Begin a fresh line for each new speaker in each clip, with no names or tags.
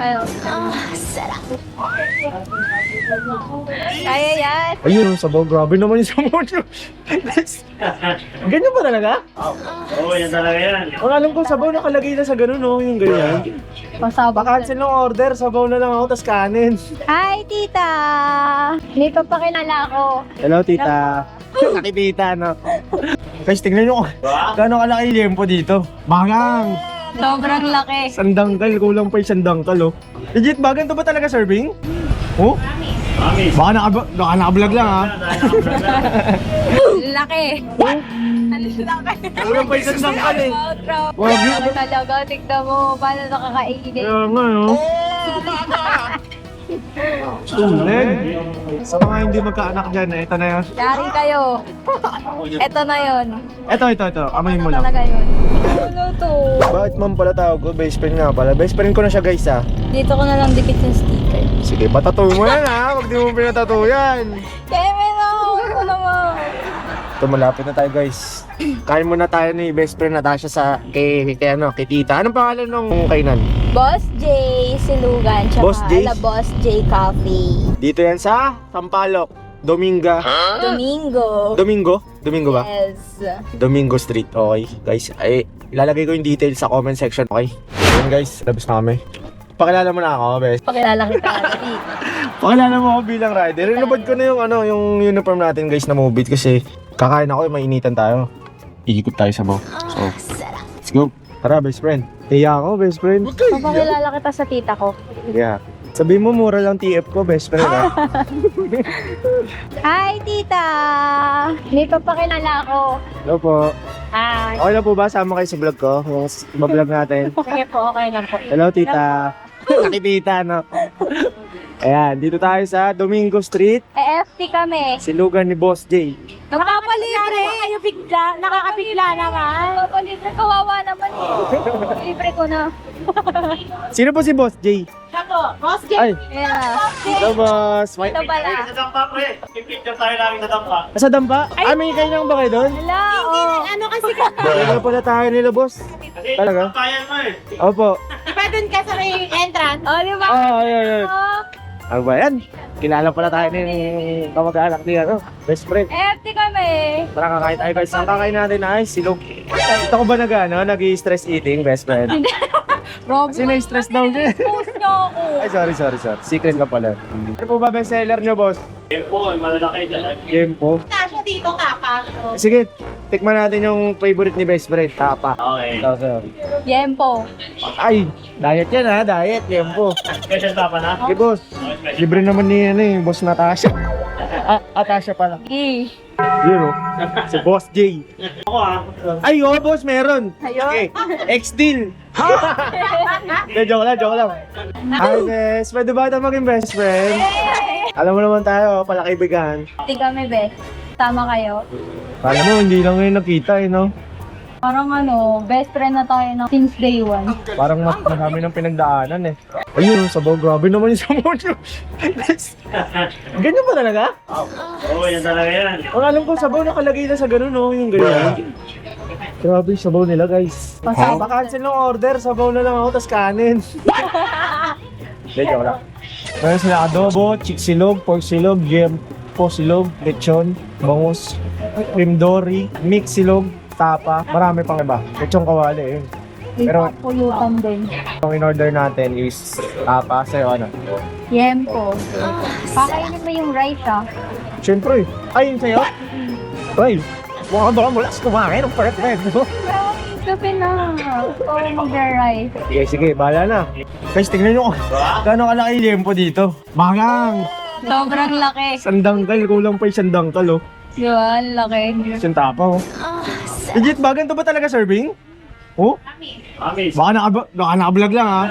Ayun. Sarap. Kaya yan.
Ayun, sabaw. Grabe naman yung sabaw nyo. Ganyan ba talaga?
Oo, yan talaga yan.
Ang alam ko, sabaw nakalagay na sa ganun, no? Yung ganyan.
Pasabak.
Pa-cancel ng order, sabaw na lang ako, tas kanin.
Hi, tita! May papakilala ako.
Hello, tita. Nakitita, no? Guys, tingnan nyo. Gano'ng kalaki yung liempo dito? Bagang!
Sobrang laki.
Sandangkal, kulang pa yung sandangkal, oh. Legit, bagan to ba talaga serving? Oh?
Mami.
Baka nakablog lang, ha?
Laki. Ano laki?
Kulang pa yung sandangkal, eh.
Wag yun. Talaga, tignan mo. Paano nakakainin?
Kaya nga, no? Tulig. Sa mga hindi magkaanak dyan, ito na yun.
Yari kayo. Ito na yun.
Ito. Amayin mo lang.
Talaga yun. Ano to?
Bakit ma'am pala tawag ko? Best friend nga pala. Best friend ko na siya, guys, ha?
Dito ko na lang dikit yung sticker.
Sige, patatuyo mo yan, ha? Huwag di mo pinatatuyo yan.
Kaya meron. Ito naman.
Ito, malapit na tayo, guys. Kain muna tayo ni best friend Natasha kay tita. Anong pangalan ng kainan?
Boss J. Silugan. Tsaka
Boss J?
Boss J Coffee.
Dito yan sa Sampaloc, Dominga.
Domingo.
Domingo ba?
Yes.
Domingo Street. Okay, guys. Ay, ilalagay ko yung details sa comment section. Okay. Ayun, guys. Labas na kami. Pakilala mo na ako, best.
Pakilala kita, Adi.
Pakilala mo ako bilang rider. Rinubad ko na yung uniform natin, guys, na Mobit kasi kakain ako, mainitan tayo. Iikot tayo sa baw. So, let's go. Tara, best friend. Kaya ako, best friend.
Papakilala kita sa tita ko.
Yeah. Sabihin mo, mura lang TF ko, best friend, ha?
Hi, tita! May papakilala ako.
Hello po.
Hi.
Okay na po ba? Sama kayo sa vlog ko? Yung vlog natin.
Sige po, okay lang po.
Hello, tita. Nakitita, no? Ayan, dito tayo sa Domingo Street.
EFT kami.
Silugan ni Boss J.
Nakakapalibre! Kayo bigla, nakakabigla naman. Nakakapalibre, kawawa naman eh. Libre ko na.
Sino po si Boss J?
Boss J!
Ay,
Yeah.
hello, boss. May...
Ito pala.
Sa dampa, pre. Pipicture tayo namin sa dampa.
Sa Dampa? Ay, may kainan ba kayo doon?
Hala, oh.
Ano kasi ka?
Kaya pala tayo nila, boss.
Kasi
Talaga?
dampayan mo eh.
Opo.
Diba dun ka sa may entrance?
Oh, di ba?
Ayun.
Oh,
Ano ba yan? Kilala pala tayo ni kamag-anak ni best friend.
EFT kami.
Tara, kakain tayo, guys. Ang kakain natin ay silog. Ito ko ba nag-stress eating, best friend?
Rob,
Kasi na-stress daw siya.
post niyo ako.
Ay, sorry. Secret ka pala. Ano po ba bestseller nyo, boss?
Yan po, malalaki dyan.
Game po.
Tasha dito ka pa.
Sige, tikman natin yung favorite ni best friend, tapa.
Okay.
Yempo.
Ay, diet yan, ha? Diet, game po.
Special tapa na?
Okay, boss. Libre naman ni boss Natasha. Natasha pala.
E.
Yun, oh. Si Boss J.
Ako ah.
Ay, boss, meron.
Ayun.
Okay, ex-deal. Hindi, joke lang. Hi, Bes. Pwede ba ito maging best friend? Alam mo naman tayo, palakaibigan.
EFT kami, be. Tama kayo.
Kala mo, hindi lang ngayon nakita, eh, no?
Parang best friend na tayo na since day one.
Parang marami ng pinagdaanan, eh. Ayun, sabaw. Grabe naman yung sabaw nyo. Ganyan ba talaga?
Oo, yan talaga yan.
Ang alam ko, sabaw nakalagay na sa ganun, no? Yung ganyan. Grabe yung sabaw nila, guys.
Pasabak.
Pa-cancel ng order, sabaw na lang ako, tas kanin. Hindi, joke lang. Meron sila adobo, chick silog, pork silog, yempo silog, lechon, bangus, cream dory, mix silog, tapa, marami pang iba. Lechong kawali, yun. Pero-
Pero pulutan din.
Ang in-order natin is tapa, sa'yo ano?
Yempo. Pakainin mo yung rice, ah.
Siyempre, ay, yun sa'yo? Ay, mukhang baka mula sa kumain ng perfect.
Gabi na. Oh, mag-rice.
Sige, bahala na. Guys, tingnan nyo gano'ng kalaki yung liempo dito. Bagang!
Sobrang laki.
Sandangkal, kulang pa yung sandangkal, oh.
Di ba? Ang laki.
Yung tapa, oh. Legit, bagan to ba talaga serving? Oh?
Mami.
Baka nakablog lang, ha?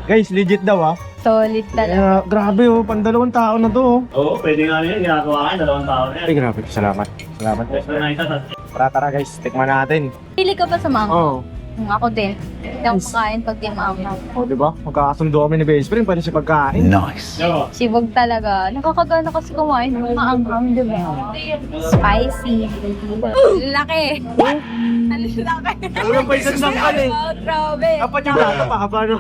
Guys, legit daw, ha?
Solid talaga.
Grabe, oh. Pandalawang tao na to, oh.
Oo, pwede nga yan. Ginagawa ka, 2 taon na yan.
Ay, grabe. Salamat.
Best friend na isa.
Tara, guys. Tikman natin.
Pili ka pa sa mama?
Oh.
Ako din. Hindi ako makain pag di maanghang.
O, di ba? Magkakasundo kami ni best friend, pwede siya pagkain.
Yo.
Sibog talaga. Nakakagana kasi kumain ng maanghang, di ba? Spicy. Laki. Ang laki.
Walang pa isang sangkal eh.
Oh, grabe.
Dapat yung plato pa, paano?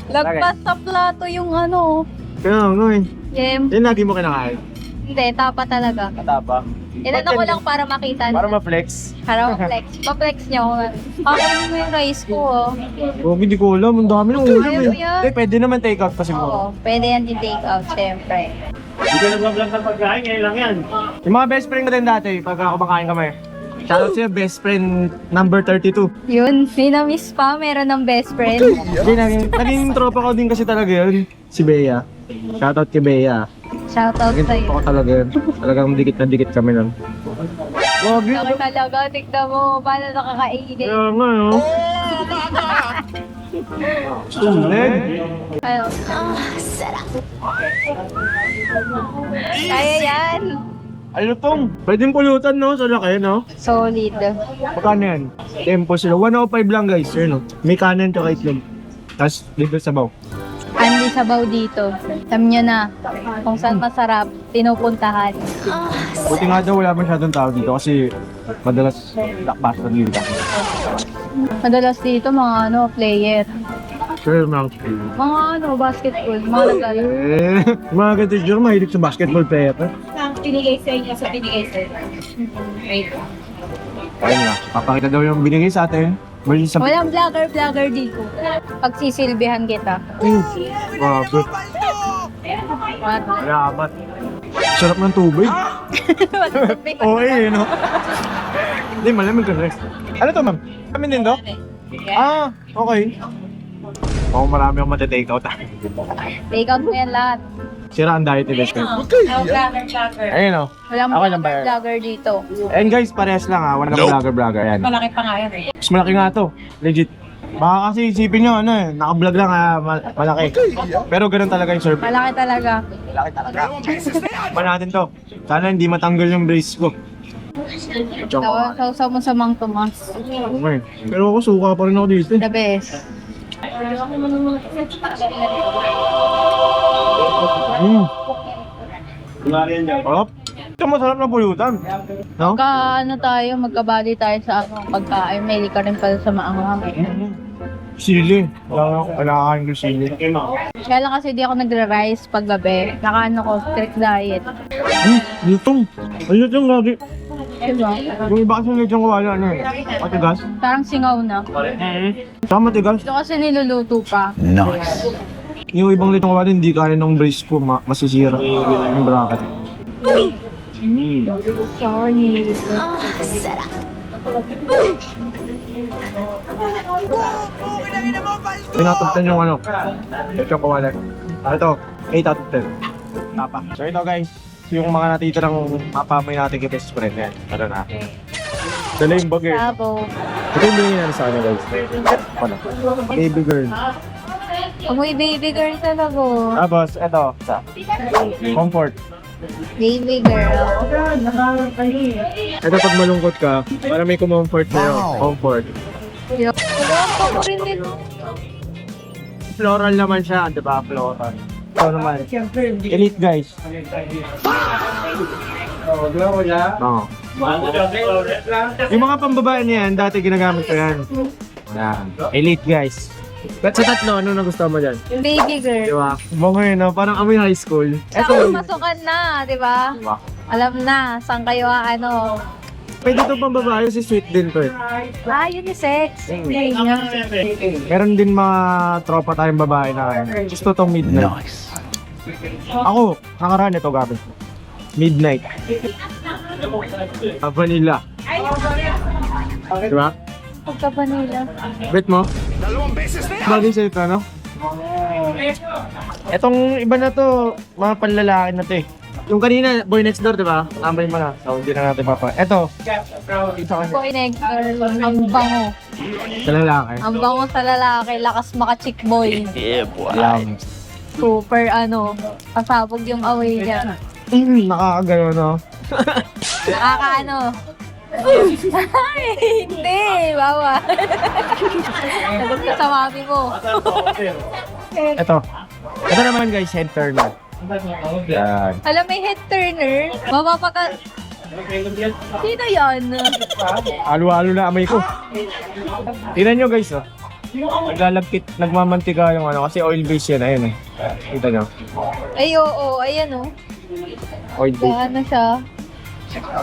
Lagpas sa plato yung ano.
Kaya nga eh.
Em,
Yan lagi mo kinakain.
hindi, tapa talaga.
Katapa.
Inano ko lang para makita
Para
nila.
ma-flex.
Para ma-flex. Ma-flex niya ako. Kakainin mo yung rice ko, oh.
Oh, hindi ko alam. Ang dami ng ulam
Ayaw
eh.
yan.
Eh, pwede naman take out pa
Oo,
siguro.
pwede yan i-take out, syempre.
Hindi ka nagbablog ng pagkain, ngayon lang yan.
Yung mga best friend natin dati, pagka kumakain kami. Shoutout sa'yo, best friend number 32.
Yun, may na-miss pa, meron ng best friend.
Hindi, naging tropa ko din kasi talaga yun. Si Bea. Shoutout kay Bea.
Shoutout
Naging
sa'yo.
tropa ko talaga yun. Talagang dikit na dikit kami nun. Wag yun.
Laki talaga, tignan mo, paano nakakainin.
Kaya nga, no? Sulit.
Ano? Kaya yan.
Ano tong? Pwedeng pulutan, no? Sa laki, no?
Solid.
Magkano yan? Tempo sila. 105 lang, guys. Yun, no? May kanin tsaka itlog. Tapos dito sa baw.
Andi sabaw dito. Alam nyo na, kung saan masarap, pinupuntahan.
Buti nga daw wala masyadong tao dito kasi madalas blockbuster dito.
Madalas dito mga ano, player.
Sure, ma'am.
Mga ano, basketball, mga naglalaro.
Eh, mga ganito dyan, mahilig sa basketball player.
Ang pinigay sa inyo sa pinigay sa inyo. Wait.
Ayun nga, papakita daw yung binigay sa atin. Bali sa...
Walang vlogger dito. Pagsisilbihan kita.
Grabe. Salamat. Sarap ng tubig. Oo eh, no? Hindi, malamig ka rin. Ano to, ma'am? Kami din to? Ah, okay. Oo, marami akong matitake out.
Take out mo yan lahat.
Sira ang diet ni best friend.
Vlogger.
Ayun o.
Walang
Ako lang ba yan?
vlogger dito.
And guys, parehas lang ha. Walang vlogger. Ayan.
Malaki pa nga yan eh.
Mas malaki nga to. Legit. Baka kasi isipin nyo, ano eh, naka-vlog lang ha, malaki. Pero ganun talaga yung surf.
Malaki talaga.
Malaki talaga. Pa natin to. Sana hindi matanggal yung brace ko.
Sausaw mo sa Mang Tomas.
Okay. Pero ako suka pa rin ako dito.
The best.
Kunwari yan dyan.
Sarap. Ito masarap na pulutan. No?
Ano tayo, magkabali tayo sa ano, pagkain. May ka rin pala sa maanghang.
Sili. Kailangan ko sili.
Okay, ma'am.
Kaya lang kasi di ako nagra-rice pag gabi. Nakaano ko, strict diet.
Lutong. Ay, lutong lagi.
Diba?
Yung iba kasi lutong ko wala ano eh. Matigas.
Parang singaw na.
Saka matigas.
Ito kasi niluluto pa.
Yung ibang lutong ko wala, hindi kaya ng brace ko masisira. Yung bracket.
Sorry.
Pinatugtan yung ano. Ito ko wala. Ito, 8 out of 10. Tapa. So ito guys, yung mga natitirang mapamay natin kay best friend yan. Ano na. Dala yung bagay.
Sabo.
Ito yung binigyan natin sa kanya guys. Ano? Baby girl.
Amoy baby girl talaga.
Tapos, ito. Sa comfort.
Baby girl.
Ito pag malungkot ka, para may kumomfort sa'yo. Comfort.
Wala ko rin nito.
Floral naman siya, di ba? Floral. Ito naman. Elite guys. Oo. Yung mga pambabae niyan, dati ginagamit ko yan. Yan. Elite guys. Ba't sa tatlo, ano na gusto mo dyan?
Baby girl.
Di ba? Mga yun, no? Parang amoy high school.
Saka masukan na, di ba?
Di ba?
Alam na, saan kayo ano.
Pwede ito pang babae, si sweet din to eh.
Ah, unisex.
Meron din mga tropa tayong babae na kaya. Gusto tong midnight. Nice. Ako, nakaraan ito gabi. Midnight. Vanilla. Diba?
Pagka vanilla.
Bet mo? Bagay sa ito, no? Etong iba na to, mga panlalaki na to eh. Yung kanina, boy next door, diba? Tambay mo na. So, hindi na natin papa. Eto. Ito kasi.
Boy next door, ang bango.
Sa lalaki.
Ang bango sa lalaki, lakas maka-chick boy.
Alam.
Super ano, pasabog yung away niya.
Nakakagano, no?
Nakakaano, Ay, hindi, bawa. Sagot ka sa mami mo.
Ito. Ito naman guys, head turner. Yan.
Alam, may head turner. Mapapaka... Sino yan?
Alo-alo na amoy ko. Tingnan nyo guys, oh. Naglalagkit, nagmamantika yung ano, kasi oil base yan, ayun eh. Kita nyo,
Ay, oo, ayan oh.
oil base.
Ano siya?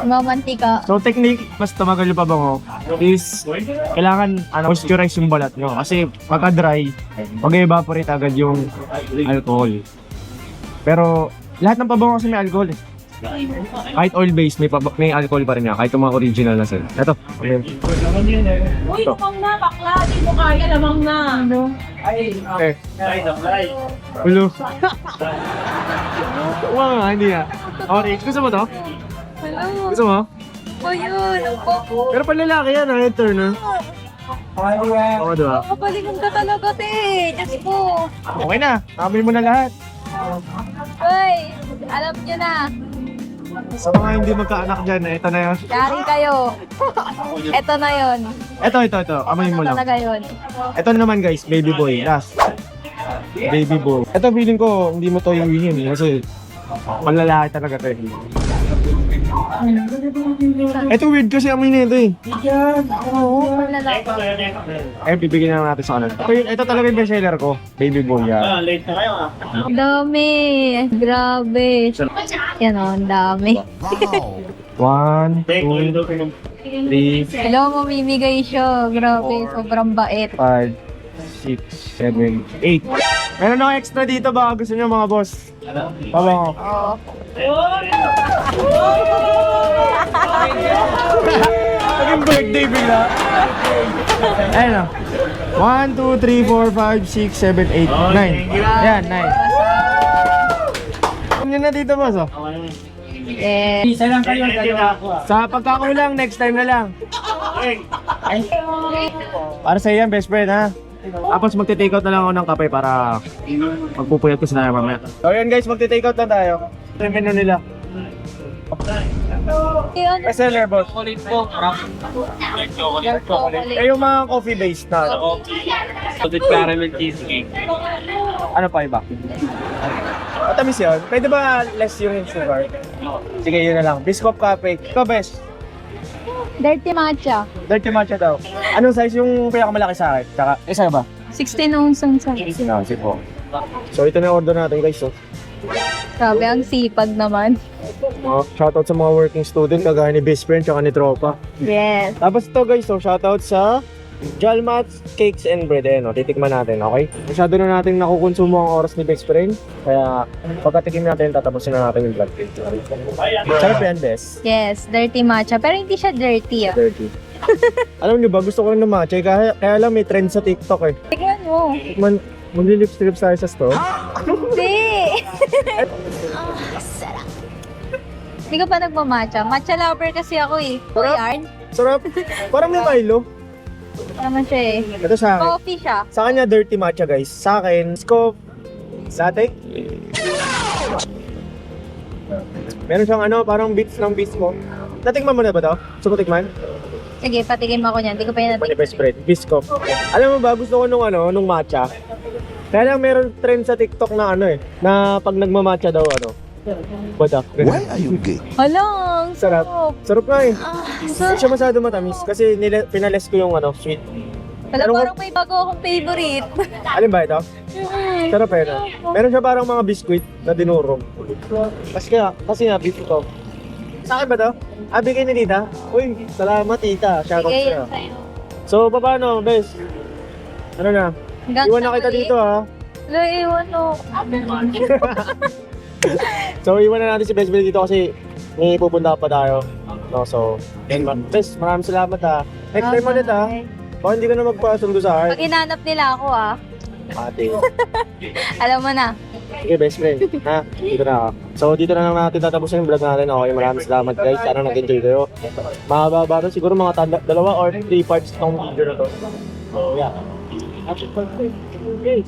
Mamantika.
So technique, mas tumagal yung pabango is kailangan moisturize yung balat nyo. Kasi pagka dry, mag-evaporate agad yung alcohol. Pero lahat ng pabango kasi may alcohol eh. Kahit oil base, may alcohol pa rin yan. Kahit yung mga original na sila. Ito. Okay.
Uy, lamang na, bakla. Di mo kaya, lamang na. Ano?
Eh. Ulo. Wow, hindi ah. Okay, gusto mo to?
Hello.
Gusto mo?
Oh, yun. Ang popo.
Pero pag lalaki yan, head turner. Oo, diba?
Kapalingon ka talaga, te. Diyos ko.
Okay na. Amoy mo na lahat.
Ay, alam nyo na.
Sa mga hindi magkaanak dyan, ito na yun.
Yari kayo. Ito na yun.
Ito. Amoy mo
Ito
lang.
talaga yun.
Ito naman guys, baby boy. Last. Baby boy. Ito feeling ko, hindi mo to iuwihin kasi panlalaki talaga to eh. Ito weird kasi amoy na ito eh.
Oo, panlalaki.
Eh, bibigyan na natin sa kanan. Ito talaga yung bestseller ko. Baby boy yan.
Late na kayo
Ang dami. Grabe. Yan o, ang dami.
1, 2, 3,
Hello, mamimigay siya. Grabe, sobrang bait.
5, 6, 7, 8. Meron ako extra dito baka gusto nyo mga boss. Pabango.
Oo.
Naging birthday bigla. Ayun o. 1, 2, 3, 4, 5, 6, 7, 8, 9. Yan, 9. Yun na dito boss oh.
Eh,
Isa lang kayo, dalawa ako.
Sa pagkakulang, next time na lang. Para sa yan, best friend ha. Tapos magte-take out na lang ako ng kape para magpupuyat ko sila mamaya. So yun guys, magte-take out na tayo. Ito yung menu nila.
yun.
Bestseller boss.
Dark chocolate.
Eh yung mga coffee based na ano.
Salted caramel cheesecake.
Ano pa iba? Matamis yun. Pwede ba less yung sugar? Sige, yun na lang. Biscoff cafe. Ikaw best.
Dirty matcha.
Dirty matcha daw. Anong size yung pinakamalaki sa akin? Tsaka, isa ba?
16 ounce ang sa.
Sinasi po. So ito na yung order natin guys. So,
Grabe, ang sipag naman.
shoutout sa mga working student kagaya ni best friend tsaka ni tropa.
Yes.
Tapos ito guys, so shoutout sa Jalmat's Cakes and Bread. Ayan, titikman natin, okay? Masyado na natin nakukonsumo ang oras ni best friend. Kaya pagkatikim natin, tatapusin na natin yung vlog. Sarap yan, best.
Yes, dirty matcha. Pero hindi siya dirty ah.
Dirty. Alam niyo ba, gusto ko rin na matcha. Kaya lang may trend sa TikTok eh.
Tignan mo.
Magli-lips tayo sa store.
Hindi. Hindi ka pa nagmamatcha. Matcha lover kasi ako eh. O
Sarap.
yarn.
Sarap. Parang may Milo.
Naman siya eh.
Ito sa akin.
Coffee siya.
Sa kanya, dirty matcha guys. Sa akin, scoop. Sa atin. Meron siyang ano, parang bits ng bits mo. Natikman mo na ba to? Gusto mo tikman?
Sige, patikim ako niyan. Hindi ko pa yan
Mani best friend, Biscoff. Alam mo ba, gusto ko nung matcha. Kaya lang meron trend sa TikTok na ano eh, na pag nagmamatcha daw ano. Badak.
Why are you gay?
Halang,
Sarap. Sarap nga eh. Hindi
Sarap.
siya masyado matamis kasi pinales ko yung ano, sweet.
Wala,
Pero-
parang may bago akong favorite.
Alin ba ito? Sarap eh no? Meron siya parang mga biscuit na dinurong. Kasi nga, beef ito. Sa akin ba to? Bigay ni tita? Uy, salamat tita. Shoutout
Bigay
sa'yo.
yan sa'yo.
So, paano, bes? Ano na?
Hanggang
Iwan na
sa
kita
muli.
dito ha.
Wala, iwan mo.
So, iwan na natin si Best Friend dito kasi may pupunta pa tayo. No, so, yun, Bes, maraming salamat ha. Next time ulit ha. Baka hindi ka na magpasundo sa akin.
Pag hinanap nila ako ah.
Ate.
Alam mo na.
Sige, Best Friend. Ha? Dito na ako. So, dito na lang natin tatapusin yung vlog natin. Okay, maraming salamat guys. Sana nag-enjoy kayo. Mahaba-haba rin siguro mga 2 or 3 parts ng video na to. So, yeah. Happy birthday. Okay.